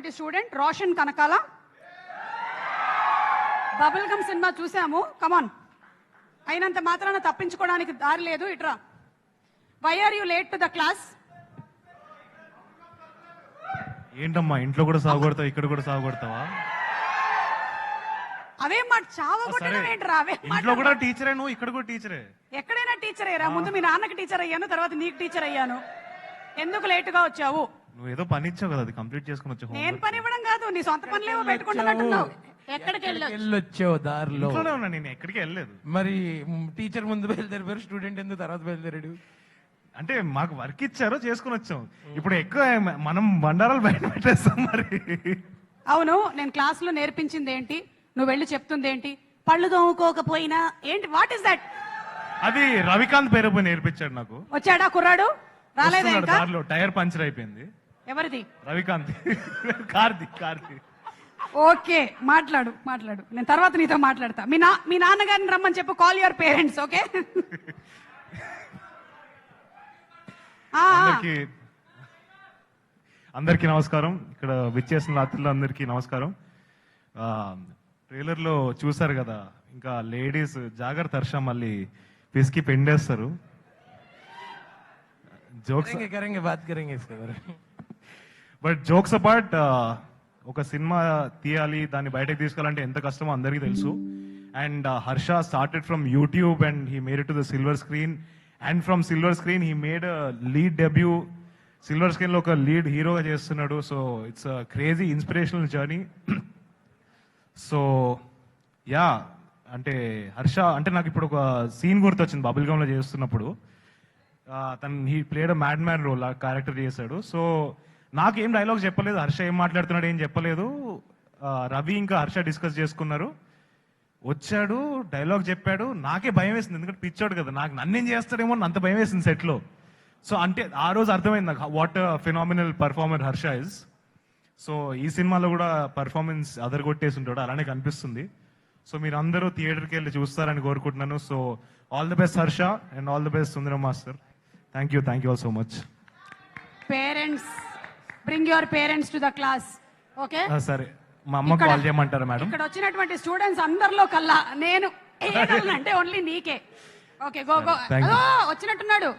వచ్చినటువంటి student Roshan Kanakala. Bubble gum సినిమా చూసాము, కమాన్. అయినంత మాత్రాన తప్పించుకోవడానికి దారి లేదు, ఇట్రా. Why are you late to the class? ఏంటమ్మా ఇంట్లో కూడా సాగుకొడతావు, ఇక్కడ కూడా సాగుకొడతావా? అవే మాట చావగొట్టడం ఏంట్రా? అవే ఇంట్లో కూడా టీచరే, నువ్వు ఇక్కడ కూడా టీచరే. ఎక్కడైనా టీచరేరా. ముందు మీ నాన్నకి టీచర్ అయ్యాను, తర్వాత నీకు టీచర్ అయ్యాను. ఎందుకు లేట్ గా వచ్చావు? నువ్వు ఏదో పని ఇచ్చావు కదా, అది కంప్లీట్ చేసుకుని వచ్చావు. నేను పని ఇవ్వడం కాదు, నీ సొంత పనులేమో పెట్టుకుంటున్నట్టున్నావు. ఎక్కడికి వెళ్ళొచ్చావు దారిలో? ఇంట్లోనే ఉన్నా, నేను ఎక్కడికి వెళ్ళలేదు. మరి టీచర్ ముందు బయలుదేరారు, స్టూడెంట్ ఎందుకు తర్వాత బయలుదేరాడు? అంటే మాకు వర్క్ ఇచ్చారో చేసుకుని వచ్చాం. ఇప్పుడు ఎక్కువ మనం బండారాలు బయట పెట్టేస్తాం మరి. అవును, నేను క్లాస్ లో నేర్పించింది ఏంటి, నువ్వు వెళ్ళి చెప్తుంది ఏంటి? పళ్ళు తోముకోకపోయినా ఏంటి? What is that? అది రవికాంత్ పేరు పోయి నేర్పించాడు నాకు. వచ్చాడా కుర్రాడు? రాలేదా ఇంకా? దారిలో టైర్ పంచర్ అయిపోయింది. ఎవరిది? రవికాంత్. కార్ది. ఓకే, మాట్లాడు. నేను తర్వాత నీతో మాట్లాడతా. మీ నాన్నగారిని రమ్మని చెప్పు. Call your parents. ఓకే. అందరికీ నమస్కారం. ఇక్కడ విచ్చేసిన రాత్రులు అందరికీ నమస్కారం. ట్రైలర్ లో చూసారు కదా, ఇంకా లేడీస్ జాగ్రత్త, హర్ష మళ్ళీ పిసికి పెండేస్తారు. జోక్స్ బట్ జోక్స్ అపార్ట్, ఒక సినిమా తీయాలి, దాన్ని బయటకు తీసుకెళ్ళాలంటే ఎంత కష్టమో అందరికీ తెలుసు. And Harsha started from YouTube and he made it to the silver screen. And from silver screen he made lead debut. Silver screen లో ఒక లీడ్ హీరోగా చేస్తున్నాడు. So it's crazy inspirational journey. So yeah, అంటే హర్ష అంటే నాకు ఇప్పుడు ఒక సీన్ గుర్తొచ్చింది బబుల్ గమ్ లో చేస్తున్నప్పుడు. తను he played a mad man role, ఆ క్యారెక్టర్ చేశాడు. సో నాకు ఏం డైలాగ్ చెప్పలేదు, హర్ష ఏం మాట్లాడుతున్నాడు ఏం చెప్పలేదు. రవి ఇంకా హర్ష డిస్కస్ చేసుకున్నారు, వచ్చాడు, డైలాగ్ చెప్పాడు. నాకే భయం వేసింది, ఎందుకంటే పిచ్చాడు కదా, నాకు నన్నేం చేస్తాడేమో అంత భయం వేసింది సెట్ లో. సో అంటే ఆ రోజు అర్థమైంది నాకు what phenomenal performer Harsha is. So ఈ సినిమాలో కూడా పర్ఫార్మెన్స్ అదరగొట్టేసి ఉంటాడు, అలానే కనిపిస్తుంది. సో మీరు అందరూ థియేటర్కి వెళ్ళి చూస్తారని కోరుకుంటున్నాను. So all the best Harsha and all the best Sundaram master. Thank you all so much. Parents, bring your parents to the class. Okay, సరే. మా అమ్మ కాల్ చేయమంటారా మేడం? ఇక్కడ వచ్చినటువంటి స్టూడెంట్స్ అందరిలో కల్లా నేను అంటే ఓన్లీ నీకే. Okay, go. వచ్చినట్టున్నాడు.